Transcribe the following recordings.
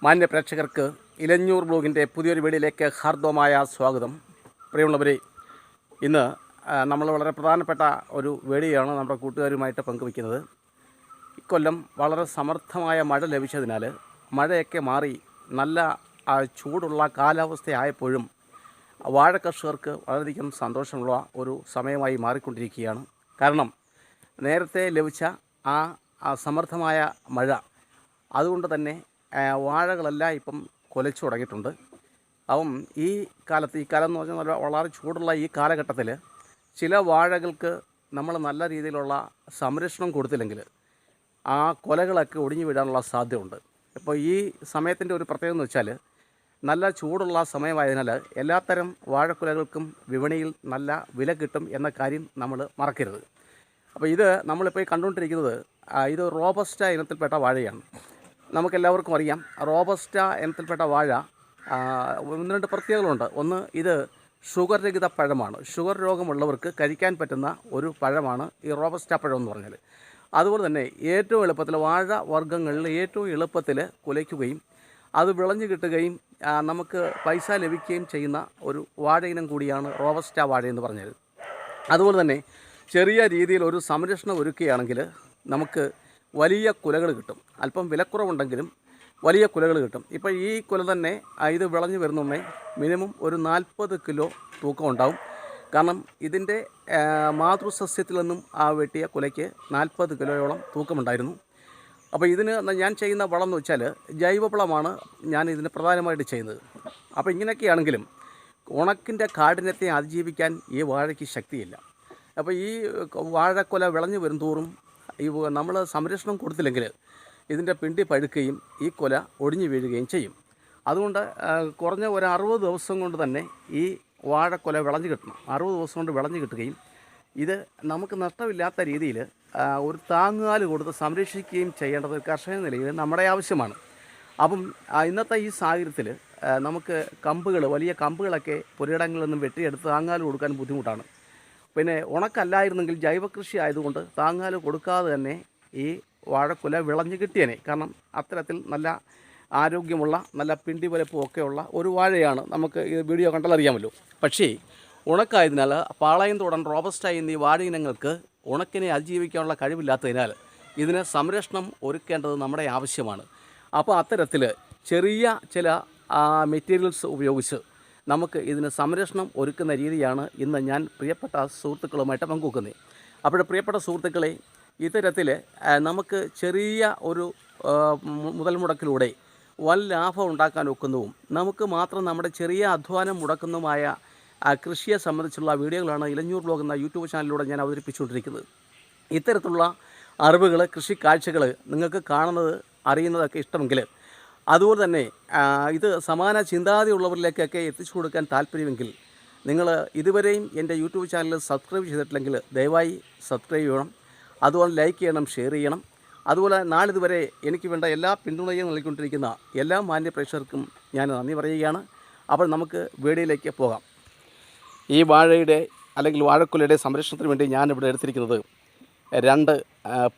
മാന്യ പ്രേക്ഷകർക്ക് ഇലഞ്ഞൂർ ബ്ലോഗിൻ്റെ പുതിയൊരു വീഡിയോയിലേക്ക് ഹാർദവമായ സ്വാഗതം. പ്രിയമുള്ളവരെ, ഇന്ന് നമ്മൾ വളരെ പ്രധാനപ്പെട്ട ഒരു വീഡിയോയാണ് നമ്മുടെ കൂട്ടുകാരുമായിട്ട് പങ്കുവയ്ക്കുന്നത്. ഇക്കൊല്ലം വളരെ സമർത്ഥമായ മഴ ലഭിച്ചതിനാൽ മഴയൊക്കെ മാറി നല്ല ചൂടുള്ള കാലാവസ്ഥയായപ്പോഴും വാഴ കർഷകർക്ക് വളരെയധികം സന്തോഷമുള്ള ഒരു സമയമായി മാറിക്കൊണ്ടിരിക്കുകയാണ്. കാരണം നേരത്തെ ലഭിച്ച ആ സമർത്ഥമായ മഴ അതുകൊണ്ട് തന്നെ വാഴകളെല്ലാം ഇപ്പം കുലച്ചു തുടങ്ങിയിട്ടുണ്ട്. അപ്പം ഈ കാലം എന്ന് പറഞ്ഞാൽ വളരെ ചൂടുള്ള ഈ കാലഘട്ടത്തിൽ ചില വാഴകൾക്ക് നമ്മൾ നല്ല രീതിയിലുള്ള സംരക്ഷണം കൊടുത്തില്ലെങ്കിൽ ആ കൊലകളൊക്കെ ഒടിഞ്ഞു വീഴാനുള്ള സാധ്യതയുണ്ട്. ഇപ്പോൾ ഈ സമയത്തിൻ്റെ ഒരു പ്രത്യേകത എന്ന് വെച്ചാൽ നല്ല ചൂടുള്ള സമയമായതിനാൽ എല്ലാത്തരം വാഴക്കുലകൾക്കും വിപണിയിൽ നല്ല വില കിട്ടും എന്ന കാര്യം നമ്മൾ മറക്കരുത്. അപ്പോൾ ഇത് നമ്മളിപ്പോൾ കണ്ടുകൊണ്ടിരിക്കുന്നത് ഇത് റോബസ്റ്റ ഇനത്തിൽപ്പെട്ട വാഴയാണ്. നമുക്കെല്ലാവർക്കും അറിയാം, റോബസ്റ്റ ഇനത്തിൽപ്പെട്ട വാഴ ഒന്ന് രണ്ട് പ്രത്യേകതകളുണ്ട്. ഒന്ന്, ഇത് ഷുഗർ രഹിത പഴമാണ്. ഷുഗർ രോഗമുള്ളവർക്ക് കഴിക്കാൻ പറ്റുന്ന ഒരു പഴമാണ് ഈ റോബസ്റ്റ പഴം എന്ന് പറഞ്ഞാൽ. അതുപോലെ തന്നെ ഏറ്റവും എളുപ്പത്തിൽ വാഴ വർഗ്ഗങ്ങളിൽ ഏറ്റവും എളുപ്പത്തിൽ കുലയ്ക്കുകയും അത് വിളഞ്ഞു കിട്ടുകയും നമുക്ക് പൈസ ലഭിക്കുകയും ചെയ്യുന്ന ഒരു വാഴ ഇനം കൂടിയാണ് റോബസ്റ്റ വാഴ എന്ന് പറഞ്ഞത്. അതുപോലെ തന്നെ ചെറിയ രീതിയിൽ ഒരു സംരക്ഷണം ഒരുക്കുകയാണെങ്കിൽ നമുക്ക് വലിയ കുലകൾ കിട്ടും. അല്പം വിലക്കുറവുണ്ടെങ്കിലും വലിയ കുലകൾ കിട്ടും. ഇപ്പോൾ ഈ കുല തന്നെ ഇത് വിളഞ്ഞു വരുന്നുണ്ടേ മിനിമം ഒരു 40 കിലോ തൂക്കം ഉണ്ടാവും. കാരണം ഇതിൻ്റെ മാതൃസസ്യത്തിൽ നിന്നും വെട്ടിയ കുലയ്ക്ക് 40 കിലോയോളം തൂക്കമുണ്ടായിരുന്നു. അപ്പോൾ ഇതിന് ഞാൻ ചെയ്യുന്ന വളം എന്ന് വെച്ചാൽ ജൈവവളമാണ് ഞാൻ ഇതിന് പ്രധാനമായിട്ട് ചെയ്യുന്നത്. അപ്പോൾ ഇങ്ങനെയൊക്കെയാണെങ്കിലും ഉണക്കിൻ്റെ കാഠിന്യത്തെ അതിജീവിക്കാൻ ഈ വാഴയ്ക്ക് ശക്തിയില്ല. അപ്പോൾ ഈ വാഴക്കൊല വിളഞ്ഞു വരും തോറും ഈ നമ്മൾ സംരക്ഷണം കൊടുത്തില്ലെങ്കിൽ ഇതിൻ്റെ പിണ്ടി പഴുക്കുകയും ഈ കൊല ഒടിഞ്ഞു വീഴുകയും ചെയ്യും. അതുകൊണ്ട് കുറഞ്ഞ ഒരു 60 ദിവസം കൊണ്ട് തന്നെ ഈ വാഴക്കൊല വിളഞ്ഞു കിട്ടണം. 60 ദിവസം കൊണ്ട് വിളഞ്ഞു കിട്ടുകയും ഇത് നമുക്ക് നഷ്ടമില്ലാത്ത രീതിയിൽ ഒരു താങ്ങുകാല് കൊടുത്ത് സംരക്ഷിക്കുകയും ചെയ്യേണ്ടത് കർഷക നിലയിൽ നമ്മുടെ ആവശ്യമാണ്. അപ്പം ഇന്നത്തെ ഈ സാഹചര്യത്തിൽ നമുക്ക് വലിയ കമ്പുകളൊക്കെ പുരയിടങ്ങളിൽ നിന്നും വെട്ടിയെടുത്ത് താങ്ങുകാല് കൊടുക്കാൻ ബുദ്ധിമുട്ടാണ്. പിന്നെ ഉണക്കല്ലായിരുന്നെങ്കിൽ ജൈവകൃഷി ആയതുകൊണ്ട് താങ്ങാല് കൊടുക്കാതെ തന്നെ ഈ വാഴക്കുല വിളഞ്ഞു കിട്ടിയേനെ. കാരണം അത്തരത്തിൽ നല്ല ആരോഗ്യമുള്ള നല്ല പിണ്ടി വലുപ്പവും ഒക്കെയുള്ള ഒരു വാഴയാണ്. നമുക്ക് ഈ വീഡിയോ കണ്ടാൽ അറിയാമല്ലോ. പക്ഷേ ഉണക്കായതിനാൽ പാളയംതോടൻ റോബസ്റ്റ എന്നീ വാഴ ഇനങ്ങൾക്ക് ഉണക്കിനെ അതിജീവിക്കാനുള്ള കഴിവില്ലാത്തതിനാൽ ഇതിന് സംരക്ഷണം ഒരുക്കേണ്ടത് നമ്മുടെ ആവശ്യമാണ്. അപ്പോൾ അത്തരത്തിൽ ചെറിയ ചില മെറ്റീരിയൽസ് ഉപയോഗിച്ച് നമുക്ക് ഇതിന് സംരക്ഷണം ഒരുക്കുന്ന രീതിയാണ് ഇന്ന് ഞാൻ പ്രിയപ്പെട്ട സുഹൃത്തുക്കളുമായിട്ട് പങ്കുവെക്കുന്നത്. അപ്പോൾ പ്രിയപ്പെട്ട സുഹൃത്തുക്കളെ, ഇത്തരത്തിൽ നമുക്ക് ചെറിയ ഒരു മുതൽ മുടക്കിലൂടെ വൻ ലാഭം ഉണ്ടാക്കാൻ ഒക്കുന്നതും നമുക്ക് മാത്രം നമ്മുടെ ചെറിയ അധ്വാനം മുടക്കുന്നതുമായ കൃഷിയെ സംബന്ധിച്ചുള്ള വീഡിയോകളാണ് ഇലഞ്ഞൂർ ബ്ലോഗ് എന്ന യൂട്യൂബ് ചാനലിലൂടെ ഞാൻ അവതരിപ്പിച്ചുകൊണ്ടിരിക്കുന്നത്. ഇത്തരത്തിലുള്ള അറിവുകൾ, കൃഷി കാഴ്ചകൾ നിങ്ങൾക്ക് കാണുന്നത് അറിയുന്നതൊക്കെ ഇഷ്ടമെങ്കിൽ അതുപോലെ തന്നെ ഇത് സമാന ചിന്താഗതിയുള്ളവരിലേക്കൊക്കെ എത്തിച്ചു കൊടുക്കാൻ താല്പര്യമെങ്കിൽ നിങ്ങൾ ഇതുവരെയും എൻ്റെ യൂട്യൂബ് ചാനൽ സബ്സ്ക്രൈബ് ചെയ്തിട്ടില്ലെങ്കിൽ ദയവായി സബ്സ്ക്രൈബ് ചെയ്യണം. അതുപോലെ ലൈക്ക് ചെയ്യണം, ഷെയർ ചെയ്യണം. അതുപോലെ നാളിതുവരെ എനിക്ക് വേണ്ട എല്ലാ പിന്തുണയും നൽകിക്കൊണ്ടിരിക്കുന്ന എല്ലാ മാന്യ പ്രേക്ഷകർക്കും ഞാൻ നന്ദി പറയുകയാണ്. അപ്പോൾ നമുക്ക് വീഡിയോയിലേക്ക് പോകാം. ഈ വാഴയുടെ അല്ലെങ്കിൽ വാഴക്കുലയുടെ സംരക്ഷണത്തിന് വേണ്ടി ഞാനിവിടെ എടുത്തിരിക്കുന്നത് 2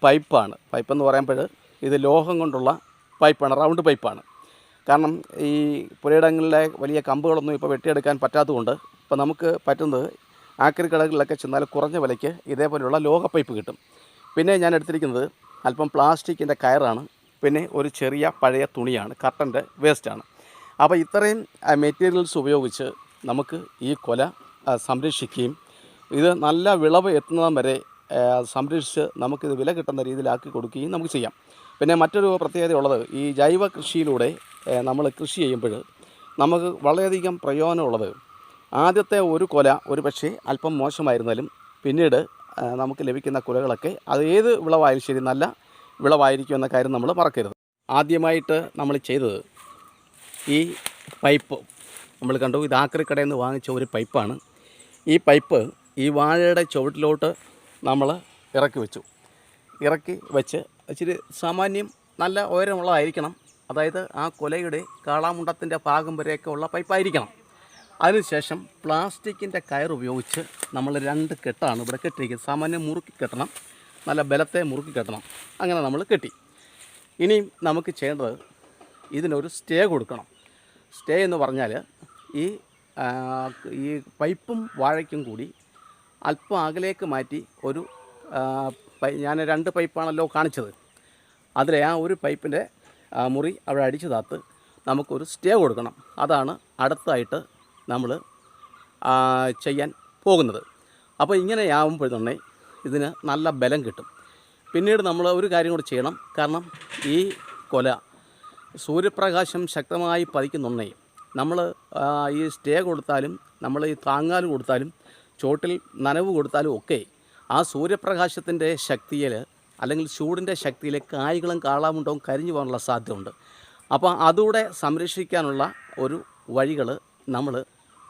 പൈപ്പാണ്. പൈപ്പെന്ന് പറയുമ്പോൾ ഇത് ലോഹം കൊണ്ടുള്ള പൈപ്പാണ്, റൗണ്ട് പൈപ്പാണ്. കാരണം ഈ പുരയിടങ്ങളിലെ വലിയ കമ്പുകളൊന്നും ഇപ്പോൾ വെട്ടിയെടുക്കാൻ പറ്റാത്തതുകൊണ്ട് ഇപ്പോൾ നമുക്ക് പറ്റുന്നത് ആക്രി കടകളിലൊക്കെ ചെന്നാൽ കുറഞ്ഞ വിലയ്ക്ക് ഇതേപോലെയുള്ള ലോഹ പൈപ്പ് കിട്ടും. പിന്നെ ഞാൻ എടുത്തിരിക്കുന്നത് അല്പം പ്ലാസ്റ്റിക്കിൻ്റെ കയറാണ്. പിന്നെ ഒരു ചെറിയ പഴയ തുണിയാണ്, കർട്ടൻ്റെ വേസ്റ്റാണ്. അപ്പോൾ ഇത്രയും മെറ്റീരിയൽസ് ഉപയോഗിച്ച് നമുക്ക് ഈ കൊല സംരക്ഷിക്കുകയും ഇത് നല്ല വിളവ് എത്തുന്നതും വരെ സംരക്ഷിച്ച് നമുക്കിത് വില കിട്ടുന്ന രീതിയിലാക്കി കൊടുക്കുകയും നമുക്ക് ചെയ്യാം. പിന്നെ മറ്റൊരു പ്രത്യേകതയുള്ളത്, ഈ ജൈവ കൃഷിയിലൂടെ നമ്മൾ കൃഷി ചെയ്യുമ്പോൾ നമുക്ക് വളരെയധികം പ്രയോജനമുള്ളത്, ആദ്യത്തെ ഒരു കൊല ഒരു പക്ഷേ അല്പം മോശമായിരുന്നാലും പിന്നീട് നമുക്ക് ലഭിക്കുന്ന കുലകളൊക്കെ അത് ഏത് വിളവായാലും ശരി നല്ല വിളവായിരിക്കും എന്ന കാര്യം നമ്മൾ മറക്കരുത്. ആദ്യമായിട്ട് നമ്മൾ ചെയ്തത് ഈ പൈപ്പ് നമ്മൾ കണ്ടു. ഇത് ആക്രിക്കടയിൽ നിന്ന് വാങ്ങിച്ച ഒരു പൈപ്പാണ്. ഈ പൈപ്പ് ഈ വാഴയുടെ ചുവട്ടിലോട്ട് നമ്മൾ ഇറക്കി വെച്ച് ഇച്ചിരി സാമാന്യം നല്ല ഉയരമുള്ളതായിരിക്കണം. അതായത് ആ കൊലയുടെ കാളാമുണ്ടത്തിൻ്റെ ഭാഗം വരെയൊക്കെ ഉള്ള പൈപ്പായിരിക്കണം. അതിനുശേഷം പ്ലാസ്റ്റിക്കിൻ്റെ കയർ ഉപയോഗിച്ച് നമ്മൾ 2 കെട്ടാണ് ഇവിടെ കെട്ടിയിരിക്കുന്നത്. സാമാന്യം മുറുക്കി കെട്ടണം, നല്ല ബലത്തെ മുറുക്കി കെട്ടണം. അങ്ങനെ നമ്മൾ കെട്ടി. ഇനിയും നമുക്ക് ചെയ്യേണ്ടത് ഇതിനൊരു സ്റ്റേ കൊടുക്കണം. സ്റ്റേ എന്ന് പറഞ്ഞാൽ ഈ ഈ പൈപ്പും വാഴയ്ക്കും കൂടി അല്പം അകലേക്ക് മാറ്റി ഒരു ഞാൻ 2 പൈപ്പാണല്ലോ കാണിച്ചത്. അതിലെ ആ ഒരു പൈപ്പിൻ്റെ മുറി അവിടെ അടിച്ചു താത്ത് നമുക്കൊരു സ്റ്റേ കൊടുക്കണം. അതാണ് അടുത്തായിട്ട് നമ്മൾ ചെയ്യാൻ പോകുന്നത്. അപ്പോൾ ഇങ്ങനെയാവുമ്പോൾ തന്നെ ഇതിന് നല്ല ബലം കിട്ടും. പിന്നീട് നമ്മൾ ഒരു കാര്യം കൂടി ചെയ്യണം. കാരണം ഈ കൊല സൂര്യപ്രകാശം ശക്തമായി പതിക്കുന്നുണ്ടേ നമ്മൾ ഈ സ്റ്റേ കൊടുത്താലും നമ്മൾ ഈ താങ്ങാൽ കൊടുത്താലും ചോട്ടിൽ നനവ് കൊടുത്താലും ഒക്കെ ആ സൂര്യപ്രകാശത്തിൻ്റെ ശക്തിയിൽ അല്ലെങ്കിൽ ചൂടിൻ്റെ ശക്തിയിൽ കായ്കളും കാളാമുണ്ടവും കരിഞ്ഞു പോകാനുള്ള സാധ്യതയുണ്ട്. അപ്പോൾ അതുകൂടെ സംരക്ഷിക്കാനുള്ള ഒരു വഴികൾ നമ്മൾ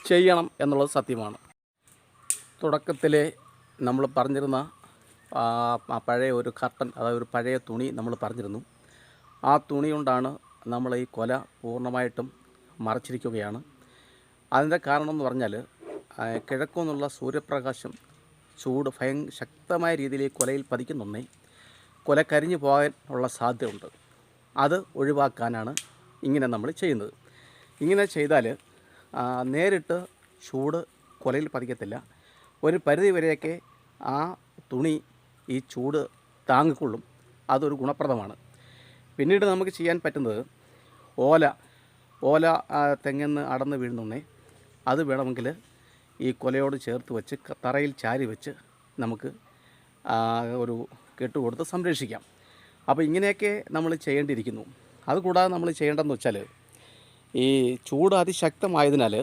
ചെയ്യണം എന്നുള്ളത് സത്യമാണ്. തുടക്കത്തിൽ നമ്മൾ പറഞ്ഞിരുന്ന പഴയ ഒരു കർട്ടൻ, അതായത് ഒരു പഴയ തുണി നമ്മൾ പറഞ്ഞിരുന്നു. ആ തുണി കൊണ്ടാണ് നമ്മൾ ഈ കൊല പൂർണ്ണമായിട്ടും മറച്ചിരിക്കുകയാണ്. അതിൻ്റെ കാരണം എന്ന് പറഞ്ഞാൽ കിഴക്കു നിന്നുള്ള സൂര്യപ്രകാശം ചൂട് ശക്തമായ രീതിയിൽ ഈ കൊലയിൽ പതിക്കുന്നുണ്ടേ കൊല കരിഞ്ഞു പോകാൻ ഉള്ള സാധ്യതയുണ്ട്. അത് ഒഴിവാക്കാനാണ് ഇങ്ങനെ നമ്മൾ ചെയ്യുന്നത്. ഇങ്ങനെ ചെയ്താൽ നേരിട്ട് ചൂട് കൊലയിൽ പതിക്കത്തില്ല. ഒരു പരിധി വരെയൊക്കെ ആ തുണി ഈ ചൂട് താങ്ങിക്കൊള്ളും. അതൊരു ഗുണപ്രദമാണ്. പിന്നീട് നമുക്ക് ചെയ്യാൻ പറ്റുന്നത് ഓല തെങ്ങിന്ന് അടന്ന് വീഴുന്നുണ്ടേ അത് വേണമെങ്കിൽ ഈ കൊലയോട് ചേർത്ത് വെച്ച് തറയിൽ ചാരി വെച്ച് നമുക്ക് ഒരു കെട്ടുകൊടുത്ത് സംരക്ഷിക്കാം. അപ്പോൾ ഇങ്ങനെയൊക്കെ നമ്മൾ ചെയ്യേണ്ടിയിരിക്കുന്നു. അതുകൂടാതെ നമ്മൾ ചെയ്യേണ്ടതെന്ന് വെച്ചാൽ ഈ ചൂട് അതിശക്തമായതിനാൽ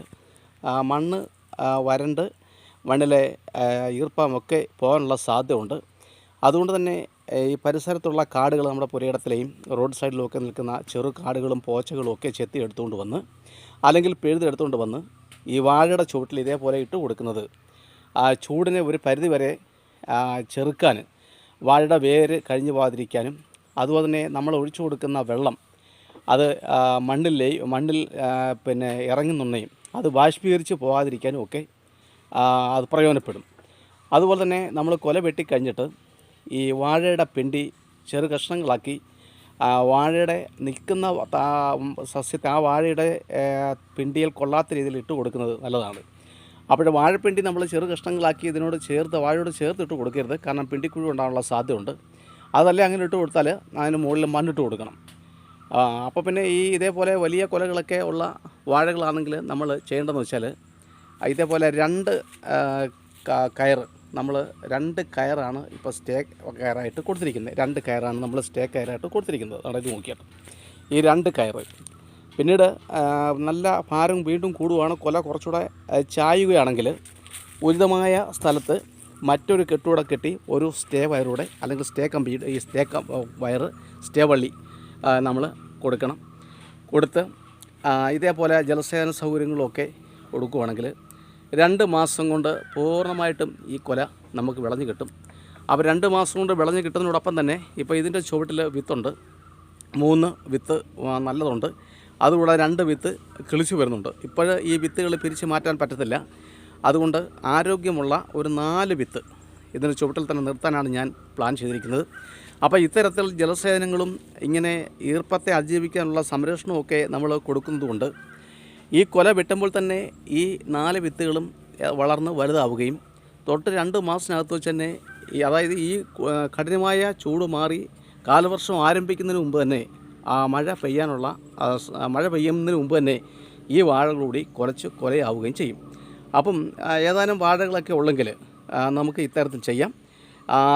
മണ്ണ് വരണ്ട് മണ്ണിലെ ഈർപ്പമൊക്കെ പോകാനുള്ള സാധ്യതയുണ്ട്. അതുകൊണ്ട് തന്നെ ഈ പരിസരത്തുള്ള കാടുകൾ, നമ്മുടെ പുരയിടത്തിലെയും റോഡ് സൈഡിലുമൊക്കെ നിൽക്കുന്ന ചെറു കാടുകളും പോച്ചകളും ഒക്കെ ചെത്തി എടുത്തുകൊണ്ട് വന്ന് അല്ലെങ്കിൽ പിഴുതെടുത്തുകൊണ്ട് വന്ന് ഈ വാഴയുടെ ചുവട്ടിൽ ഇതേപോലെ ഇട്ട് കൊടുക്കുന്നത് ചൂടിനെ ഒരു പരിധി വരെ ചെറുക്കാൻ, വാഴയുടെ വേര് കഴിഞ്ഞു പോകാതിരിക്കാനും അതുപോലെ തന്നെ നമ്മൾ ഒഴിച്ചു കൊടുക്കുന്ന വെള്ളം അത് മണ്ണിൽ പിന്നെ ഇറങ്ങുന്നുണ്ടെങ്കിൽ അത് ബാഷ്പീകരിച്ച് പോകാതിരിക്കാനും ഒക്കെ അത് പ്രയോജനപ്പെടും. അതുപോലെ തന്നെ നമ്മൾ കൊല വെട്ടിക്കഴിഞ്ഞിട്ട് ഈ വാഴയുടെ പിണ്ടി ചെറു കഷ്ണങ്ങളാക്കി വാഴയുടെ നിൽക്കുന്ന സസ്യത്തെ ആ വാഴയുടെ പിണ്ടിയിൽ കൊള്ളാത്ത രീതിയിൽ ഇട്ട് കൊടുക്കുന്നത് നല്ലതാണ്. അപ്പോൾ വാഴപ്പിണ്ടി നമ്മൾ ചെറു കഷ്ണങ്ങളാക്കി ഇതിനോട് വാഴയോട് ചേർത്തിട്ട് കൊടുക്കരുത്. കാരണം പിണ്ടിക്കുഴി ഉണ്ടാകാനുള്ള സാധ്യതയുണ്ട്. അതല്ലേ അങ്ങനെ ഇട്ട് കൊടുത്താൽ അതിന് മുകളിൽ മണ്ണിട്ട് കൊടുക്കണം. അപ്പോൾ പിന്നെ ഇതേപോലെ വലിയ കൊലകളൊക്കെ ഉള്ള വാഴകളാണെങ്കിൽ നമ്മൾ ചെയ്യേണ്ടതെന്ന് വെച്ചാൽ ഇതേപോലെ 2 കയർ, നമ്മൾ 2 കയറാണ് ഇപ്പോൾ സ്റ്റേ കയറായിട്ട് കൊടുത്തിരിക്കുന്നത്. 2 കയറാണ് നമ്മൾ സ്റ്റേ കയറായിട്ട് കൊടുത്തിരിക്കുന്നത്. നടന്ന് നോക്കിയിട്ട് ഈ 2 കയർ പിന്നീട് നല്ല ഭാരം വീണ്ടും കൂടുകയാണ്, കൊല കുറച്ചുകൂടെ ചായുകയാണെങ്കിൽ ഉചിതമായ സ്ഥലത്ത് മറ്റൊരു കെട്ടുകൂടെ കെട്ടി ഒരു സ്റ്റേ വയറൂടെ അല്ലെങ്കിൽ സ്റ്റേ വള്ളി നമ്മൾ കൊടുക്കണം. കൊടുത്ത് ഇതേപോലെ ജലസേചന സൗകര്യങ്ങളൊക്കെ കൊടുക്കുകയാണെങ്കിൽ 2 മാസം കൊണ്ട് പൂർണ്ണമായിട്ടും ഈ കൊല നമുക്ക് വിളഞ്ഞ് കിട്ടും. അപ്പോൾ 2 മാസം കൊണ്ട് വിളഞ്ഞ് കിട്ടുന്നതിനോടൊപ്പം തന്നെ ഇപ്പോൾ ഇതിൻ്റെ ചുവട്ടിൽ വിത്തുണ്ട്. 3 വിത്ത് നല്ലതുണ്ട്. അതുകൂടാതെ 2 വിത്ത് കിളിച്ചു വരുന്നുണ്ട്. ഇപ്പോൾ ഈ വിത്തുകൾ പിരിച്ച് മാറ്റാൻ പറ്റത്തില്ല. അതുകൊണ്ട് ആരോഗ്യമുള്ള ഒരു 4 വിത്ത് ഇതിന് ചുവട്ടിൽ തന്നെ നിർത്താനാണ് ഞാൻ പ്ലാൻ ചെയ്തിരിക്കുന്നത്. അപ്പോൾ ഇത്തരത്തിൽ ജലസേചനങ്ങളും ഇങ്ങനെ ഈർപ്പത്തെ അതിജീവിക്കാനുള്ള സംരക്ഷണമൊക്കെ നമ്മൾ കൊടുക്കുന്നതുകൊണ്ട് ഈ കൊല വെട്ടുമ്പോൾ തന്നെ ഈ 4 വിത്തുകളും വളർന്ന് വലുതാവുകയും തൊട്ട് 2 മാസത്തിനകത്ത് വെച്ച് തന്നെ അതായത് ഈ കഠിനമായ ചൂട് മാറി കാലവർഷം ആരംഭിക്കുന്നതിന് മുമ്പ് തന്നെ മഴ പെയ്യുന്നതിന് മുമ്പ് തന്നെ ഈ വാഴകളൂടി കൊലയാവുകയും ചെയ്യും. അപ്പം ഏതാനും വാഴകളൊക്കെ ഉള്ളെങ്കിൽ നമുക്ക് ഇത്തരത്തിൽ ചെയ്യാം.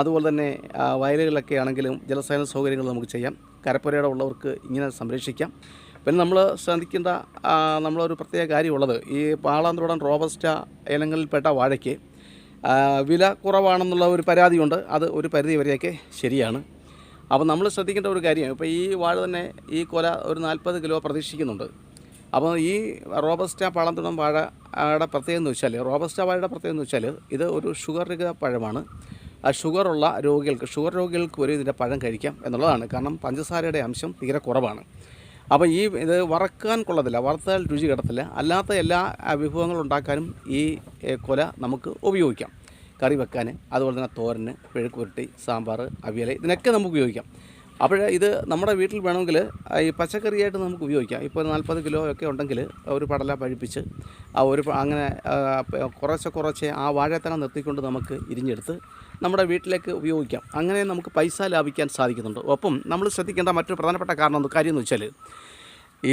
അതുപോലെ തന്നെ വയലുകളിലൊക്കെ ആണെങ്കിലും ജലസേചന സൗകര്യങ്ങൾ നമുക്ക് ചെയ്യാം. കരപ്പുരയുടെ ഉള്ളവർക്ക് ഇങ്ങനെ സംരക്ഷിക്കാം. പിന്നെ നമ്മൾ ശ്രദ്ധിക്കേണ്ട നമ്മളൊരു പ്രത്യേക കാര്യമുള്ളത്, ഈ പാളാന്തോടൻ റോബസ്റ്റ ഇനങ്ങളിൽപ്പെട്ട വാഴയ്ക്ക് വില കുറവാണെന്നുള്ള ഒരു പരാതിയുണ്ട്. അത് ഒരു പരിധി വരെയൊക്കെ ശരിയാണ്. അപ്പോൾ നമ്മൾ ശ്രദ്ധിക്കേണ്ട ഒരു കാര്യം, ഇപ്പോൾ ഈ വാഴ തന്നെ ഈ കൊല ഒരു 40 കിലോ പ്രതീക്ഷിക്കുന്നുണ്ട്. അപ്പോൾ ഈ റോബസ്റ്റ പാളാന്തോടൻ വാഴയുടെ പ്രത്യേകത എന്ന് വെച്ചാൽ, റോബസ്റ്റ വാഴയുടെ പ്രത്യേകത എന്ന് വെച്ചാൽ ഇത് ഒരു ഷുഗർ രഹിത പഴമാണ്. ആ ഷുഗർ രോഗികൾക്ക് വരെ ഇതിൻ്റെ പഴം കഴിക്കാം എന്നുള്ളതാണ്. കാരണം പഞ്ചസാരയുടെ അംശം തീരെ കുറവാണ്. അപ്പോൾ ഇത് വറക്കാൻ കൊള്ളത്തില്ല, വറുത്താൽ രുചി കിടത്തില്ല. അല്ലാത്ത എല്ലാ വിഭവങ്ങളും ഉണ്ടാക്കാനും ഈ കൊല നമുക്ക് ഉപയോഗിക്കാം. കറി വെക്കാൻ, അതുപോലെ തന്നെ തോരന്, മെഴുക്ക് പുരട്ടി, സാമ്പാർ, അവിയൽ, ഇതിനൊക്കെ നമുക്ക് ഉപയോഗിക്കാം. അപ്പോൾ ഇത് നമ്മുടെ വീട്ടിൽ വേണമെങ്കിൽ ഈ പച്ചക്കറിയായിട്ട് നമുക്ക് ഉപയോഗിക്കാം. ഇപ്പോൾ 40 കിലോ ഒക്കെ ഉണ്ടെങ്കിൽ ഒരു പടല പഴിപ്പിച്ച് അങ്ങനെ കുറച്ച് ആ വാഴത്തന നിർത്തിക്കൊണ്ട് നമുക്ക് ഇരിഞ്ഞെടുത്ത് നമ്മുടെ വീട്ടിലേക്ക് ഉപയോഗിക്കാം. അങ്ങനെ നമുക്ക് പൈസ ലാഭിക്കാൻ സാധിക്കുന്നുണ്ട്. ഒപ്പം നമ്മൾ ശ്രദ്ധിക്കേണ്ട മറ്റൊരു പ്രധാനപ്പെട്ട കാര്യം എന്ന് വെച്ചാൽ,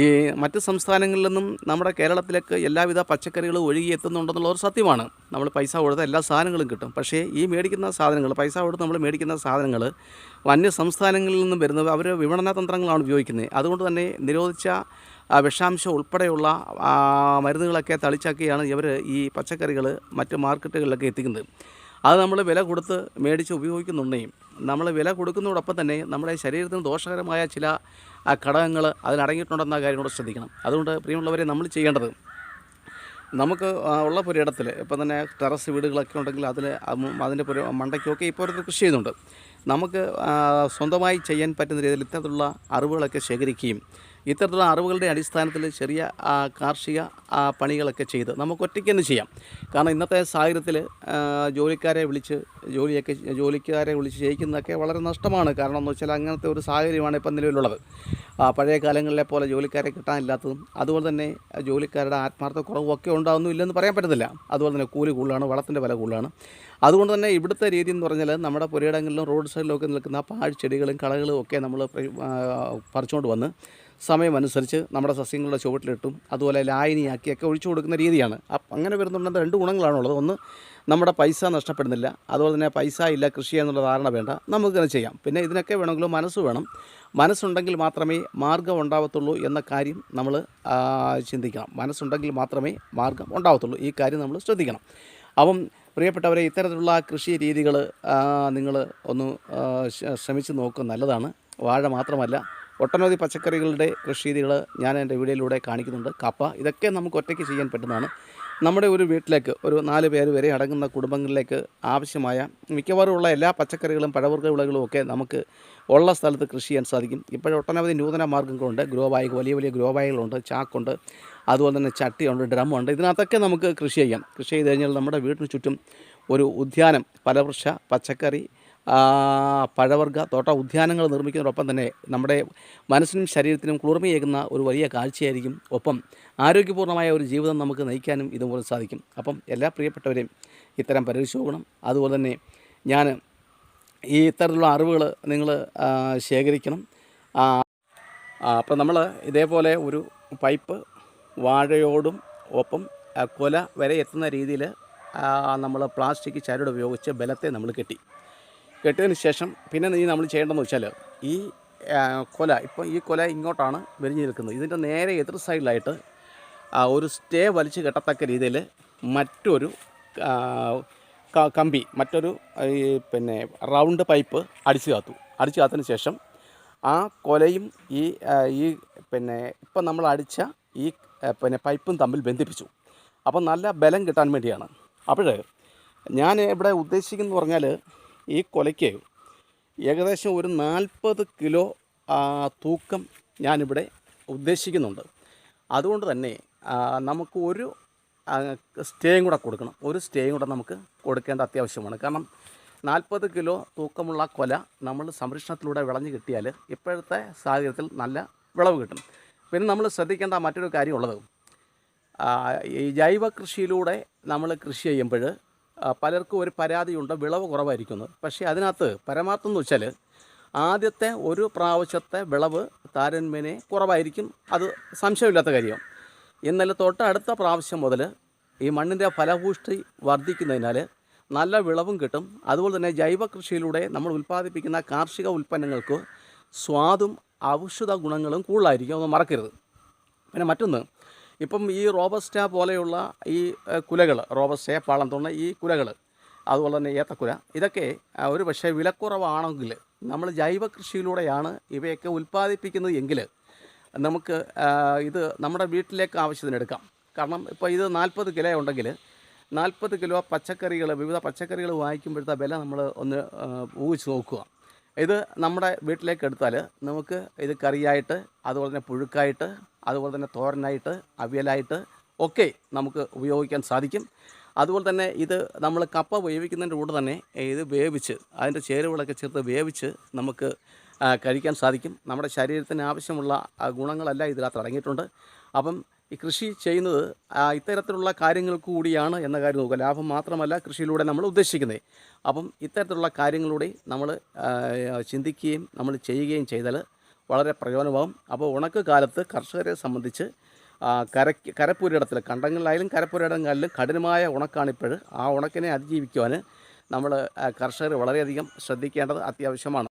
ഈ മറ്റ് സംസ്ഥാനങ്ങളിൽ നിന്നും നമ്മുടെ കേരളത്തിലേക്ക് എല്ലാവിധ പച്ചക്കറികളും ഒഴുകി എത്തുന്നുണ്ടെന്നുള്ളൊരു സത്യമാണ്. നമ്മൾ പൈസ കൊടുത്ത എല്ലാ സാധനങ്ങളും കിട്ടും. പക്ഷേ ഈ മേടിക്കുന്ന സാധനങ്ങൾ, പൈസ കൊടുത്ത് നമ്മൾ മേടിക്കുന്ന സാധനങ്ങൾ അന്യ സംസ്ഥാനങ്ങളിൽ നിന്നും വരുന്നത് അവർ വിപണന തന്ത്രങ്ങളാണ് ഉപയോഗിക്കുന്നത്. അതുകൊണ്ട് തന്നെ നിരോധിച്ച വിഷാംശം ഉൾപ്പെടെയുള്ള മരുന്നുകളൊക്കെ തളിച്ചാക്കിയാണ് ഇവർ ഈ പച്ചക്കറികൾ മറ്റ് മാർക്കറ്റുകളിലൊക്കെ എത്തിക്കുന്നത്. അത് നമ്മൾ വില കൊടുത്ത് മേടിച്ച് ഉപയോഗിക്കുന്നുണ്ടെങ്കിൽ, നമ്മൾ വില കൊടുക്കുന്നതോടൊപ്പം തന്നെ നമ്മുടെ ശരീരത്തിന് ദോഷകരമായ ചില ഘടകങ്ങൾ അതിനടങ്ങിയിട്ടുണ്ടെന്ന കാര്യം കൂടെ ശ്രദ്ധിക്കണം. അതുകൊണ്ട് പ്രിയമുള്ളവരെ, നമ്മൾ ചെയ്യേണ്ടത്, നമുക്ക് ഉള്ള പുരയിടത്തിൽ ഇപ്പം തന്നെ ടെറസ് വീടുകളൊക്കെ ഉണ്ടെങ്കിൽ അതിൻ്റെ മണ്ടയ്ക്കൊക്കെ ഇപ്പോൾ ഒരു കൃഷി ചെയ്യുന്നുണ്ട്. നമുക്ക് സ്വന്തമായി ചെയ്യാൻ പറ്റുന്ന രീതിയിൽ ഇത്തരത്തിലുള്ള അറിവുകളൊക്കെ ശേഖരിക്കുകയും ഇത്തരത്തിലുള്ള അറിവുകളുടെ അടിസ്ഥാനത്തിൽ ചെറിയ കാർഷിക പണികളൊക്കെ ചെയ്ത് നമുക്ക് ഒറ്റയ്ക്ക് തന്നെ ചെയ്യാം. കാരണം ഇന്നത്തെ സാഹചര്യത്തിൽ ജോലിക്കാരെ വിളിച്ച് ചെയ്യിക്കുന്നതൊക്കെ വളരെ നഷ്ടമാണ്. കാരണം എന്ന് വെച്ചാൽ അങ്ങനത്തെ ഒരു സാഹചര്യമാണ് ഇപ്പം നിലവിലുള്ളത്. പഴയ കാലങ്ങളിലെ പോലെ ജോലിക്കാരെ കിട്ടാനില്ലാത്തതും, അതുപോലെ തന്നെ ജോലിക്കാരുടെ ആത്മാർത്ഥ കുറവൊക്കെ ഉണ്ടാകുന്നു, ഇല്ലെന്ന് പറയാൻ പറ്റത്തില്ല. അതുപോലെ തന്നെ കൂലി കൂടുതലാണ്, വളത്തിൻ്റെ വില കൂടുതലാണ്. അതുകൊണ്ട് തന്നെ ഇവിടുത്തെ രീതി എന്ന് പറഞ്ഞാൽ, നമ്മുടെ പുരയിടങ്ങളിലും റോഡ് സൈഡിലൊക്കെ നിൽക്കുന്ന പാഴ്ചെടികളും കളകളും ഒക്കെ നമ്മൾ പറിച്ചുകൊണ്ട് വന്ന് സമയമനുസരിച്ച് നമ്മുടെ സസ്യങ്ങളുടെ ചുവട്ടിലിട്ടും അതുപോലെ ലായനിയാക്കിയൊക്കെ ഒഴിച്ചു കൊടുക്കുന്ന രീതിയാണ്. അങ്ങനെ വരുന്നുണ്ടെന്ന് 2 ഗുണങ്ങളാണുള്ളത്. ഒന്ന്, നമ്മുടെ പൈസ നഷ്ടപ്പെടുന്നില്ല. അതുപോലെ തന്നെ പൈസ ഇല്ല, കൃഷി എന്നുള്ള ധാരണ വേണ്ട, നമുക്കിങ്ങനെ ചെയ്യാം. പിന്നെ ഇതിനൊക്കെ വേണമെങ്കിൽ മനസ്സ് വേണം. മനസ്സുണ്ടെങ്കിൽ മാത്രമേ മാർഗ്ഗം ഉണ്ടാവത്തുള്ളൂ എന്ന കാര്യം നമ്മൾ ചിന്തിക്കണം. മനസ്സുണ്ടെങ്കിൽ മാത്രമേ മാർഗ്ഗം ഉണ്ടാവത്തുള്ളൂ. ഈ കാര്യം നമ്മൾ ശ്രദ്ധിക്കണം. അപ്പം പ്രിയപ്പെട്ടവരെ, ഇത്തരത്തിലുള്ള കൃഷി രീതികൾ നിങ്ങൾ ഒന്ന് ശ്രമിച്ച് നോക്കുക, നല്ലതാണ്. വാഴ മാത്രമല്ല, ഒട്ടനവധി പച്ചക്കറികളുടെ കൃഷി രീതികൾ ഞാൻ എൻ്റെ വീഡിയോയിലൂടെ കാണിക്കുന്നുണ്ട്. കപ്പ, ഇതൊക്കെ നമുക്ക് ഒറ്റയ്ക്ക് ചെയ്യാൻ പറ്റുന്നതാണ്. നമ്മുടെ ഒരു വീട്ടിലേക്ക് ഒരു 4 പേര് വരെ അടങ്ങുന്ന കുടുംബങ്ങളിലേക്ക് ആവശ്യമായ മിക്കവാറും ഉള്ള എല്ലാ പച്ചക്കറികളും പഴവർഗ്ഗ വിളകളും ഒക്കെ നമുക്ക് ഉള്ള സ്ഥലത്ത് കൃഷി ചെയ്യാൻ സാധിക്കും. ഇപ്പോഴും ഒട്ടനവധി നൂതന മാർഗ്ഗങ്ങളുണ്ട്. ഗ്രോ ബാഗ്, വലിയ വലിയ ഗ്രോ ബാഗുകളുണ്ട്, ചാക്കുണ്ട്, അതുപോലെ തന്നെ ചട്ടിയുണ്ട്, ഡ്രമ്മുണ്ട്. ഇതിനകത്തൊക്കെ നമുക്ക് കൃഷി ചെയ്യാം. കൃഷി ചെയ്ത് കഴിഞ്ഞാൽ നമ്മുടെ വീടിന് ചുറ്റും ഒരു ഉദ്യാനം, ഫലവൃക്ഷ പച്ചക്കറി പഴവർഗ്ഗ തോട്ട ഉദ്യാനങ്ങൾ നിർമ്മിക്കുന്നതോടൊപ്പം തന്നെ നമ്മുടെ മനസ്സിനും ശരീരത്തിനും കുളിർമയേകുന്ന ഒരു വലിയ കാഴ്ചയായിരിക്കും. ഒപ്പം ആരോഗ്യപൂർണ്ണമായ ഒരു ജീവിതം നമുക്ക് നയിക്കാനും ഇതുപോലെ സാധിക്കും. അപ്പം എല്ലാ പ്രിയപ്പെട്ടവരെയും ഇത്തരം പരിശോധനം, അതുപോലെ തന്നെ ഞാൻ ഈ ഇത്തരത്തിലുള്ള അറിവുകൾ നിങ്ങൾ ശേഖരിക്കണം. അപ്പം നമ്മൾ ഇതേപോലെ ഒരു പൈപ്പ് വാഴയോടും ഒപ്പം കൊല വരെ എത്തുന്ന രീതിയിൽ നമ്മൾ പ്ലാസ്റ്റിക് ചരട് ഉപയോഗിച്ച് ബലത്തെ നമ്മൾ കെട്ടിയതിന് ശേഷം പിന്നെ നമ്മൾ ചെയ്യേണ്ടതെന്ന് വെച്ചാൽ, ഈ ഈ കൊല ഇങ്ങോട്ടാണ് വിരിഞ്ഞ് നിൽക്കുന്നത്. ഇതിൻ്റെ നേരെ എതിർ സൈഡിലായിട്ട് ഒരു സ്റ്റേ വലിച്ച് കെട്ടത്തക്ക രീതിയിൽ മറ്റൊരു കമ്പി, പിന്നെ റൗണ്ട് പൈപ്പ് അടിച്ചു കാത്തതിന് ശേഷം ആ കൊലയും ഇപ്പം നമ്മൾ അടിച്ച ഈ പൈപ്പും തമ്മിൽ ബന്ധിപ്പിച്ചു. അപ്പം നല്ല ബലം കിട്ടാൻ വേണ്ടിയാണ്. അപ്പോൾ ഞാൻ ഇവിടെ ഉദ്ദേശിക്കുന്നത് പറഞ്ഞാൽ, ഈ കൊലയ്ക്ക് ഏകദേശം ഒരു 40 കിലോ തൂക്കം ഞാനിവിടെ ഉദ്ദേശിക്കുന്നുണ്ട്. അതുകൊണ്ട് തന്നെ നമുക്ക് ഒരു സ്റ്റേയും കൂടെ കൊടുക്കണം. ഒരു സ്റ്റേയും കൂടെ നമുക്ക് കൊടുക്കേണ്ട അത്യാവശ്യമാണ്. കാരണം 40 കിലോ തൂക്കമുള്ള കൊല നമ്മൾ സംരക്ഷണത്തിലൂടെ വിളഞ്ഞ് കിട്ടിയാൽ ഇപ്പോഴത്തെ സാഹചര്യത്തിൽ നല്ല വിളവ് കിട്ടും. പിന്നെ നമ്മൾ ശ്രദ്ധിക്കേണ്ട മറ്റൊരു കാര്യമുള്ളത്, ഈ ജൈവ കൃഷിയിലൂടെ നമ്മൾ കൃഷി ചെയ്യുമ്പോൾ പലർക്കും ഒരു പരാതിയുണ്ട്, വിളവ് കുറവായിരിക്കുന്നത്. പക്ഷേ അതിനകത്ത് പരമാർത്ഥം എന്ന് വെച്ചാൽ, ആദ്യത്തെ ഒരു പ്രാവശ്യത്തെ വിളവ് താരതമ്യേന കുറവായിരിക്കും, അത് സംശയമില്ലാത്ത കാര്യം. എന്നാൽ അടുത്ത പ്രാവശ്യം മുതൽ ഈ മണ്ണിൻ്റെ ഫലഭൂഷ്ടി വർദ്ധിക്കുന്നതിനാൽ നല്ല വിളവും കിട്ടും. അതുപോലെ തന്നെ ജൈവ കൃഷിയിലൂടെ നമ്മൾ ഉൽപ്പാദിപ്പിക്കുന്ന കാർഷിക ഉൽപ്പന്നങ്ങൾക്ക് സ്വാദും ഔഷധ ഗുണങ്ങളും കൂടുതലായിരിക്കും, അത് മറക്കരുത്. പിന്നെ മറ്റൊന്ന്, ഇപ്പം ഈ റോബസ്റ്റ പോലെയുള്ള ഈ കുലകൾ, റോബസ്റ്റ, പാളംതൊണ്ണ, ഈ കുലകൾ, അതുപോലെ തന്നെ ഏത്തക്കുല, ഇതൊക്കെ ഒരു പക്ഷേ വിലക്കുറവാണെങ്കിൽ നമ്മൾ ജൈവ കൃഷിയിലൂടെയാണ് ഇവയൊക്കെ ഉൽപ്പാദിപ്പിക്കുന്നത് എങ്കിൽ നമുക്ക് ഇത് നമ്മുടെ വീട്ടിലേക്ക് ആവശ്യത്തിന് എടുക്കാം. കാരണം ഇപ്പോൾ ഇത് 40 കിലോ ഉണ്ടെങ്കിൽ 40 കിലോ പച്ചക്കറികൾ, വിവിധ പച്ചക്കറികൾ വാങ്ങിക്കുമ്പോഴത്തെ വില നമ്മൾ ഒന്ന് ഊഹിച്ച് നോക്കുക. ഇത് നമ്മുടെ വീട്ടിലേക്ക് എടുത്താൽ നമുക്ക് ഇത് കറിയായിട്ട്, അതുപോലെ തന്നെ പുഴുക്കായിട്ട്, അതുപോലെ തന്നെ തോരനായിട്ട്, അവിയലായിട്ട് ഒക്കെ നമുക്ക് ഉപയോഗിക്കാൻ സാധിക്കും. അതുപോലെ തന്നെ ഇത് നമ്മൾ കപ്പ വേവിക്കുന്നതിൻ്റെ കൂടെ തന്നെ ഇത് വേവിച്ച് അതിൻ്റെ ചേരുവകളൊക്കെ ചേർത്ത് വേവിച്ച് നമുക്ക് കഴിക്കാൻ സാധിക്കും. നമ്മുടെ ശരീരത്തിന് ആവശ്യമുള്ള ഗുണങ്ങളെല്ലാം ഇതിനകത്ത് അടങ്ങിയിട്ടുണ്ട്. അപ്പം ഈ കൃഷി ചെയ്യുന്നത് ഇത്തരത്തിലുള്ള കാര്യങ്ങൾ കൂടിയാണ് എന്ന കാര്യം നോക്കുക. ലാഭം മാത്രമല്ല കൃഷിയിലൂടെ നമ്മൾ ഉദ്ദേശിക്കുന്നത്. അപ്പം ഇത്തരത്തിലുള്ള കാര്യങ്ങളിലൂടെ നമ്മൾ ചിന്തിക്കുകയും നമ്മൾ ചെയ്യുകയും ചെയ്താൽ വളരെ പ്രയോജനമാകും. അപ്പോൾ ഉണക്ക് കാലത്ത് കർഷകരെ സംബന്ധിച്ച് കരപ്പുരയിടത്തിൽ കണ്ടങ്ങളിലായാലും കരപ്പുരയിടങ്ങളിലും കഠിനമായ ഉണക്കാണിപ്പോൾ. ആ ഉണക്കിനെ അതിജീവിക്കുവാൻ നമ്മൾ കർഷകർ വളരെയധികം ശ്രദ്ധിക്കേണ്ടത് അത്യാവശ്യമാണ്.